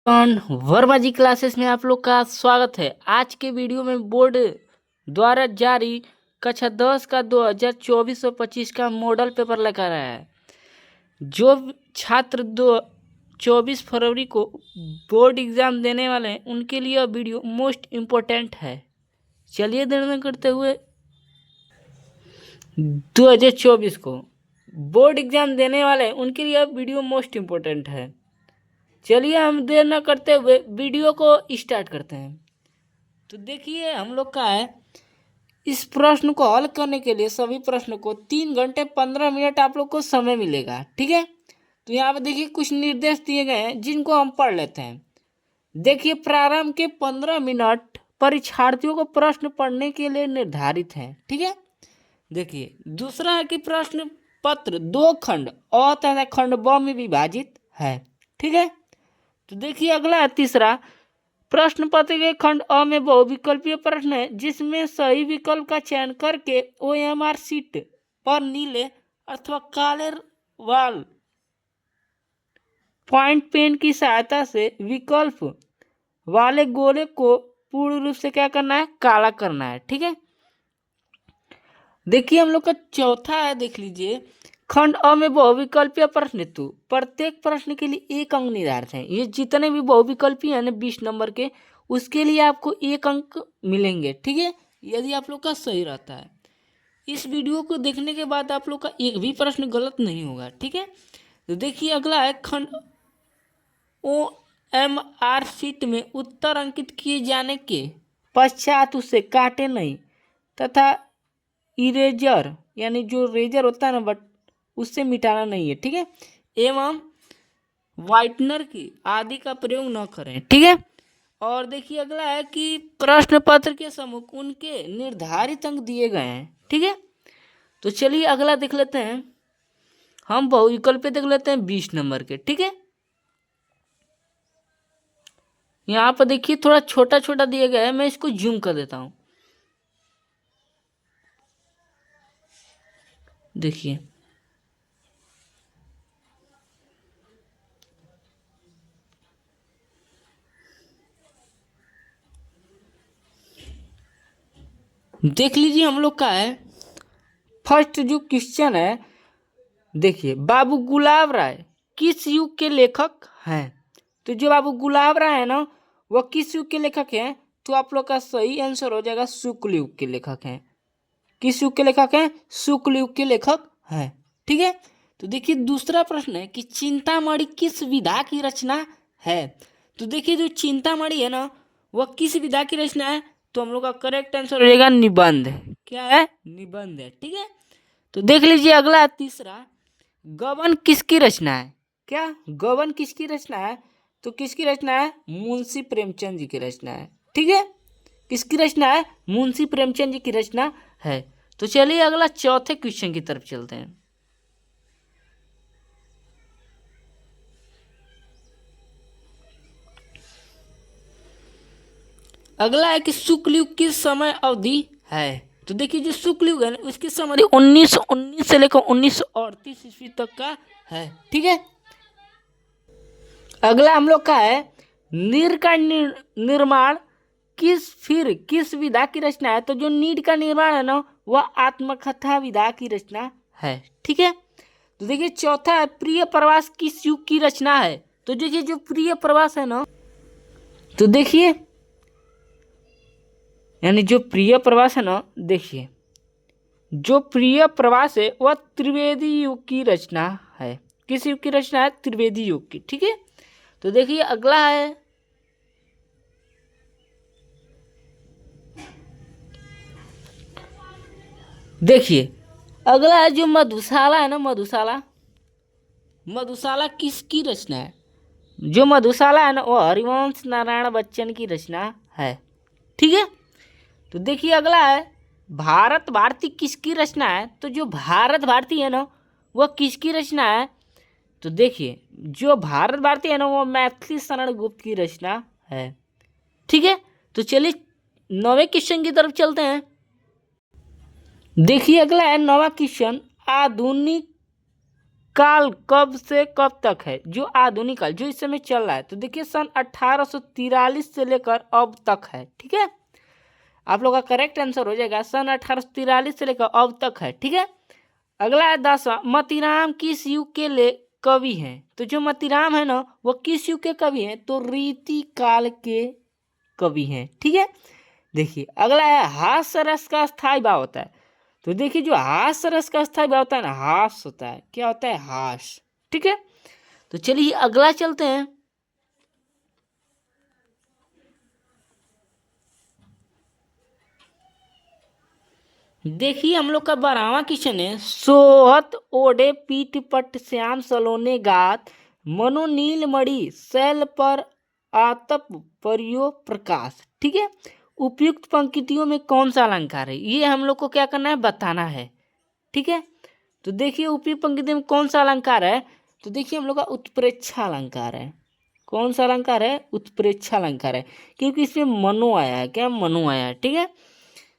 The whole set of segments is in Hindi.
वर्मा जी क्लासेस में आप लोग का स्वागत है। आज के वीडियो में बोर्ड द्वारा जारी कक्षा 10 का 2024 और 25 का मॉडल पेपर लेकर आया है। जो छात्र 24 फरवरी को बोर्ड एग्जाम देने वाले हैं उनके लिए यह वीडियो मोस्ट इम्पोर्टेंट है। चलिए निर्णय करते हुए 2024 को बोर्ड एग्जाम देने वाले हैं उनके लिए यह वीडियो मोस्ट इम्पोर्टेंट है। चलिए हम देर न करते हुए वीडियो को स्टार्ट करते हैं। तो देखिए हम लोग का है, इस प्रश्न को हल करने के लिए सभी प्रश्न को 3 घंटे 15 मिनट आप लोग को समय मिलेगा। ठीक है, तो यहाँ पे देखिए कुछ निर्देश दिए गए हैं जिनको हम पढ़ लेते हैं। देखिए प्रारंभ के 15 मिनट परीक्षार्थियों को प्रश्न पढ़ने के लिए निर्धारित हैं। ठीक है, देखिए दूसरा है कि प्रश्न पत्र 2 खंड अ तथा खंड ब में विभाजित है। ठीक है, तो देखिए अगला है तीसरा, प्रश्न पत्र के खंड अ में बहुविकल्पीय प्रश्न है जिसमें सही विकल्प का चयन करके OMR शीट पर नीले अथवा काले वाल पॉइंट पेन की सहायता से विकल्प वाले गोले को पूर्ण रूप से क्या करना है, काला करना है। ठीक है, देखिए हम लोग का चौथा है, देख लीजिए खंड अ में बहुविकल्पीय प्रश्न हेतु प्रत्येक प्रश्न के लिए 1 अंक निर्धारित है। ये जितने भी बहुविकल्पीय है ना 20 नंबर के, उसके लिए आपको 1 अंक मिलेंगे। ठीक है, यदि आप लोग का सही रहता है। इस वीडियो को देखने के बाद आप लोग का एक भी प्रश्न गलत नहीं होगा। ठीक है, तो देखिए अगला है खंड OMR शीट में उत्तर अंकित किए जाने के पश्चात उसे काटे नहीं तथा इरेजर यानी जो रेजर होता है ना बट उससे मिटाना नहीं है। ठीक है, एवं व्हाइटनर की आदि का प्रयोग न करें। ठीक है, और देखिए अगला है कि प्रश्न पत्र के सम्मुख उनके निर्धारित अंक दिए गए हैं। ठीक है, तो चलिए अगला देख लेते हैं, हम बहुविकल्प पे देख लेते हैं 20 नंबर के। ठीक है, यहाँ पर देखिए थोड़ा छोटा छोटा दिया गया है, मैं इसको जूम कर देता हूँ। देखिए देख लीजिए हम लोग का है फर्स्ट जो क्वेश्चन है, देखिए बाबू गुलाब राय किस युग के लेखक हैं। तो जो बाबू गुलाब राय है ना वह किस युग के लेखक हैं, तो आप लोग का सही आंसर हो जाएगा शुक्ल युग के लेखक हैं। किस युग के लेखक हैं, शुक्ल युग के लेखक हैं। ठीक है, तो देखिए दूसरा प्रश्न है कि चिंतामणि किस विधा की रचना है। तो देखिए जो चिंतामणि है ना वह किस विधा की रचना है, तो हम लोग का करेक्ट आंसर हो जाएगा निबंध। क्या है, निबंध है। ठीक है, तो देख लीजिए अगला तीसरा, गबन किसकी रचना है। क्या गबन किसकी रचना है, तो किसकी रचना है, मुंशी प्रेमचंद जी की रचना है। ठीक है, किसकी रचना है, मुंशी प्रेमचंद जी की रचना है। तो चलिए अगला चौथे क्वेश्चन की तरफ चलते हैं। अगला है कि शुक्ल युग की समय अवधि है। तो देखिए जो शुक्ल युग है ना उसकी समय 1919 से लेकर 1938 ईस्वी तक का है। ठीक है, अगला हम लोग का है नीर का निर्माण किस विधा की रचना है। तो जो नीड का निर्माण है ना वह आत्मकथा विधा की रचना है। ठीक है, तो देखिए चौथा है प्रिय प्रवास किस युग की रचना है। तो देखिए जो प्रिय प्रवास है ना, तो देखिए यानी जो प्रिय प्रवास है ना, देखिए जो प्रिय प्रवास है वह त्रिवेदी युग की रचना है। किस युग की रचना है, त्रिवेदी युग की। ठीक है, तो देखिए अगला है देखिए अगला है जो मधुशाला है ना, मधुशाला किसकी रचना है। जो मधुशाला है ना वो हरिवंश नारायण बच्चन की रचना है। ठीक है, तो देखिए अगला है भारत भारती किसकी रचना है। तो जो भारत भारती है ना वह किसकी रचना है, तो देखिए जो भारत भारती है ना वो मैथिली शरण गुप्त की रचना है। ठीक है, तो चलिए 9वें क्वेश्चन की तरफ चलते हैं। देखिए अगला है 9वां क्वेश्चन, आधुनिक काल कब से कब तक है, जो आधुनिक काल जो इस समय चल रहा है। तो देखिए सन 1843 से लेकर अब तक है। ठीक है, आप लोग का करेक्ट आंसर हो जाएगा सन 1843 से लेकर अब तक है। ठीक है, अगला है 10वां, मतीराम किस युग के ले कवि हैं। तो जो मतीराम है ना वो किस युग के कवि हैं, तो रीति काल के कवि हैं। ठीक है, देखिए अगला है हास्य रस का स्थायी भाव होता है। तो देखिए जो हास्य रस का स्थायी भाव होता है ना, हास होता है, क्या होता है, हास। ठीक है, तो चलिए अगला चलते हैं। देखिए हम लोग का 12वां क्वेश्चन है, सोहत ओढ़े पीठ पट श्याम सलोने गात, मनोनील मणि शैल पर आतप परियो प्रकाश। ठीक है, उपयुक्त पंक्तियों में कौन सा अलंकार है, ये हम लोग को क्या करना है, बताना है। ठीक है, तो देखिए उपयुक्त पंक्ति में कौन सा अलंकार है, तो देखिए हम लोग का उत्प्रेक्षा अलंकार है। कौन सा अलंकार है, उत्प्रेक्षा अलंकार है, क्योंकि इसमें मनो आया है, क्या मनो आया है। ठीक है,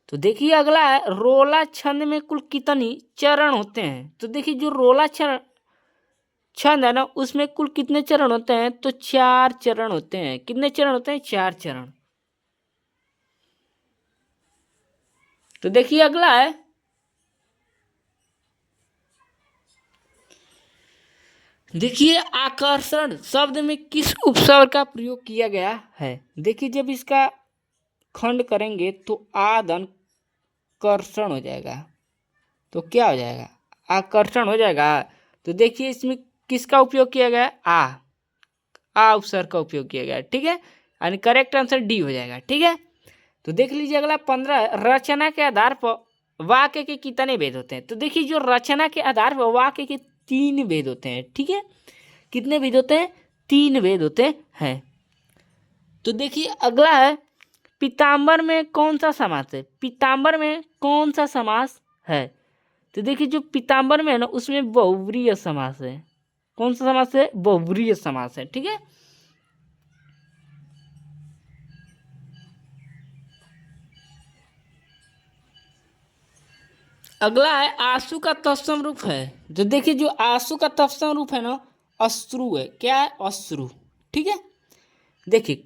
तो देखिए अगला है रोला छंद में कुल कितनी चरण होते हैं। तो देखिए जो रोला छंद है ना उसमें कुल कितने चरण होते हैं, तो 4 चरण होते हैं। कितने चरण होते हैं, 4 चरण। तो देखिए अगला है, देखिए आकर्षण शब्द में किस उपसर्ग का प्रयोग किया गया है। देखिए जब इसका खंड करेंगे तो आदन कर्षण हो जाएगा, तो क्या हो जाएगा, आकर्षण हो जाएगा। तो देखिए इसमें किसका उपयोग किया गया है, आ उपसर्ग का उपयोग किया गया है। ठीक है, यानी करेक्ट आंसर डी हो जाएगा। ठीक है, तो देख लीजिए अगला 15, रचना के आधार पर वाक्य के कितने भेद होते हैं। तो देखिए जो रचना के आधार पर वाक्य के 3 भेद होते हैं। ठीक है, कितने भेद होते हैं, 3 भेद होते हैं। तो देखिए अगला है पीताम्बर में कौन सा समास है, पीताम्बर में कौन सा समास है। तो देखिए जो पीताम्बर में है ना उसमें बहुव्रीहि समास है। कौन सा समास है, बहुव्रीहि समास है। ठीक है, अगला है आंसू का तत्सम रूप है। तो देखिए जो आंसू का तत्सम रूप है ना अश्रु है, क्या है, अश्रु। ठीक है, देखिए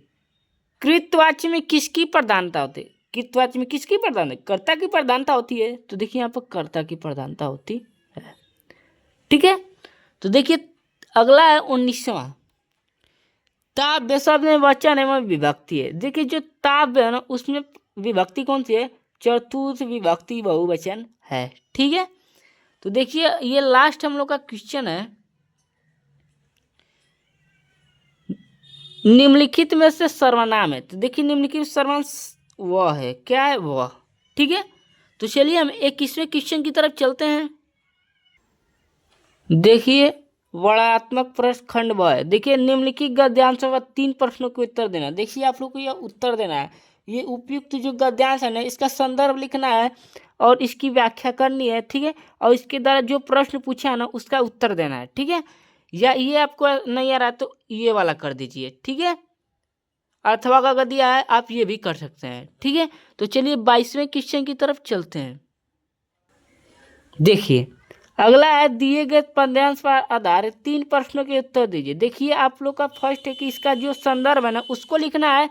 कृतवाच्य में किसकी प्रधानता होती है, कृतवाच्य में किसकी प्रधानता, कर्ता की प्रधानता होती है। तो देखिए यहाँ पर कर्ता की प्रधानता होती है। ठीक है, तो देखिए अगला है 19वां, ताव्य शब्द में वचन एवं विभक्ति है। देखिए जो ताव्य है ना उसमें विभक्ति कौन सी है, चतुर्थ विभक्ति बहुवचन है। ठीक है, तो देखिए ये लास्ट हम लोग का क्वेश्चन है, निम्नलिखित में से सर्वनाम है। तो देखिए निम्नलिखित सर्वनाम वह है, क्या है, वह। ठीक है, तो चलिए हम एक इसमें क्वेश्चन की तरफ चलते हैं। देखिए वर्णात्मक प्रश्न खंड ब है। देखिए निम्नलिखित गद्यांश व 3 प्रश्नों के उत्तर देना। देखिए आप लोग को यह उत्तर देना है, ये उपयुक्त जो गद्यांश है ना इसका संदर्भ लिखना है और इसकी व्याख्या करनी है। ठीक है, और इसके द्वारा जो प्रश्न पूछा है ना उसका उत्तर देना है। ठीक है, या ये आपको नहीं आ रहा तो ये वाला कर दीजिए। ठीक है, अथवा का अगर दिया है आप ये भी कर सकते हैं। ठीक है, तो चलिए 22वें क्वेश्चन की तरफ चलते हैं। देखिए अगला है दिए गए पद्यांश पर आधारित 3 प्रश्नों के उत्तर दीजिए। देखिए आप लोग का फर्स्ट है कि इसका जो संदर्भ है ना उसको लिखना है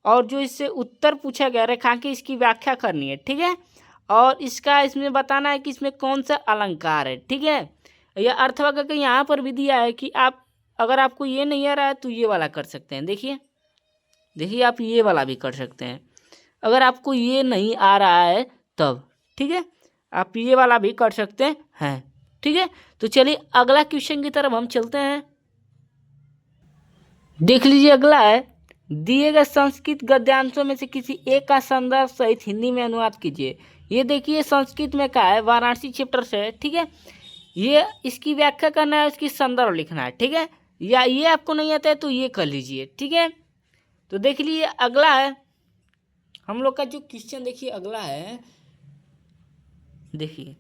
और जो इससे उत्तर पूछा गया रेखांकित इसकी व्याख्या करनी है। ठीक है, और इसका इसमें बताना है कि इसमें कौन सा अलंकार है। ठीक है, या अर्थवाक्य का यहाँ पर भी दिया है कि आप अगर आपको ये नहीं आ रहा है तो ये वाला कर सकते हैं। देखिए देखिए आप ये वाला भी कर सकते हैं अगर आपको ये नहीं आ रहा है तब। ठीक है, आप ये वाला भी कर सकते हैं। ठीक है, तो चलिए अगला क्वेश्चन की तरफ हम चलते हैं। देख लीजिए अगला है दिए गए संस्कृत गद्यांशों में से किसी एक का संदर्भ सहित हिंदी में अनुवाद कीजिए। ये देखिए संस्कृत में क्या है, वाराणसी चैप्टर से है। ठीक है, ये इसकी व्याख्या करना है, इसकी संदर्भ लिखना है। ठीक है, या ये आपको नहीं आता है तो ये कर लीजिए। ठीक है, तो देख लीजिए अगला है हम लोग का जो क्वेश्चन, देखिए अगला है, देखिए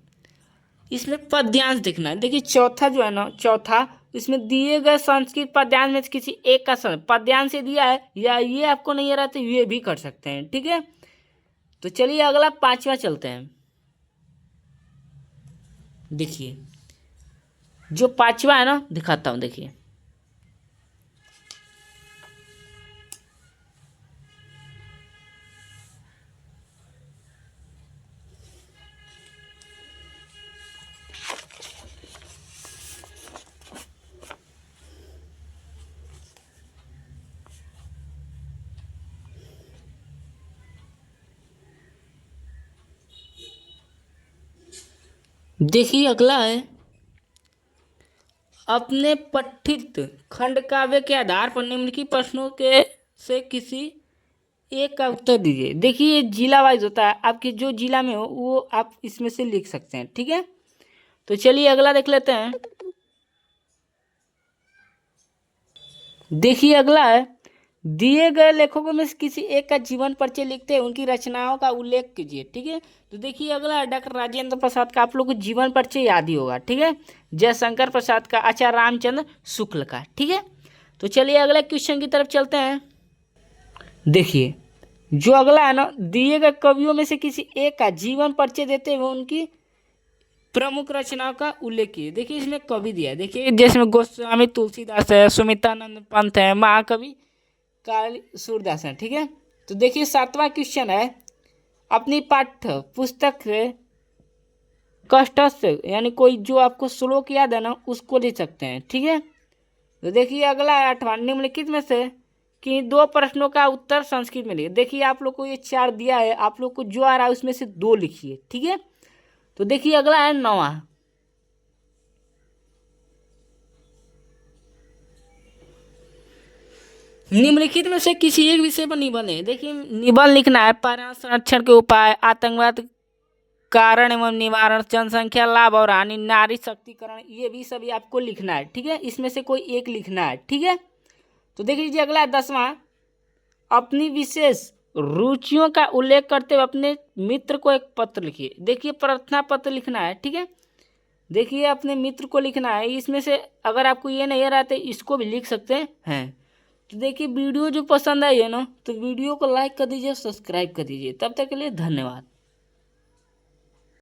इसमें पद्यांश देखना है। देखिए चौथा जो है ना, चौथा इसमें दिए गए संस्कृत पद्यांश में से किसी एक का पद्यांश से दिया है, या ये आपको नहीं आ रहा तो ये भी कर सकते हैं। ठीक है, तो चलिए अगला 5वां चलते हैं। देखिए जो पांचवा है ना, दिखाता हूँ, देखिए। देखिए अगला है, अपने पठित खंड काव्य के आधार पर निम्नलिखित प्रश्नों के से किसी एक का उत्तर दीजिए। देखिए ये जिला वाइज होता है, आपके जो जिला में हो वो आप इसमें से लिख सकते हैं, ठीक है। तो चलिए अगला देख लेते हैं। देखिए अगला है, दिए गए लेखकों में से किसी एक का जीवन परिचय लिखते हैं, उनकी रचनाओं का उल्लेख कीजिए, ठीक है। तो देखिए अगला है डॉक्टर राजेंद्र प्रसाद का, आप लोग को जीवन परिचय याद ही होगा, ठीक है। जयशंकर प्रसाद का, आचार्य रामचंद्र शुक्ल का, ठीक है। तो चलिए अगले क्वेश्चन की तरफ चलते हैं। देखिए जो अगला है ना, दिए गए कवियों में से किसी एक का जीवन परिचय देते हुए उनकी प्रमुख रचनाओं का उल्लेख कीजिए। देखिए इसमें कवि दिया है, देखिए जिसमें गोस्वामी तुलसीदास है, सुमित्रानंद पंत है, महाकवि काली सूरदास है, ठीक है। तो देखिए सातवां क्वेश्चन है, अपनी पाठ्य पुस्तक से कंठस्थ यानी कोई जो आपको श्लोक याद है ना उसको लिख सकते हैं, ठीक है। तो देखिए अगला है आठवां, निम्नलिखित में से कि दो प्रश्नों का उत्तर संस्कृत में लिखिए। देखिए आप लोग को ये चार दिया है, आप लोग को जो आ रहा है उसमें से दो लिखिए, ठीक है। तो देखिए अगला है नौवां, निम्नलिखित में से किसी एक विषय पर निबंध है। देखिए निबंध लिखना है, पर्यावरण संरक्षण के उपाय, आतंकवाद कारण एवं निवारण, जनसंख्या लाभ और हानि, नारी शक्तिकरण, ये भी सभी आपको लिखना है, ठीक है। इसमें से कोई एक लिखना है, ठीक है। तो देख लीजिए अगला 10वां, अपनी विशेष रुचियों का उल्लेख करते हुए अपने मित्र को एक पत्र लिखिए। देखिए प्रार्थना पत्र लिखना है, ठीक है। देखिए अपने मित्र को लिखना है, इसमें से अगर आपको ये नहीं आ रहा तो इसको भी लिख सकते हैं। तो देखिए वीडियो जो पसंद आई है ना, तो वीडियो को लाइक कर दीजिए, सब्सक्राइब कर दीजिए। तब तक के लिए धन्यवाद।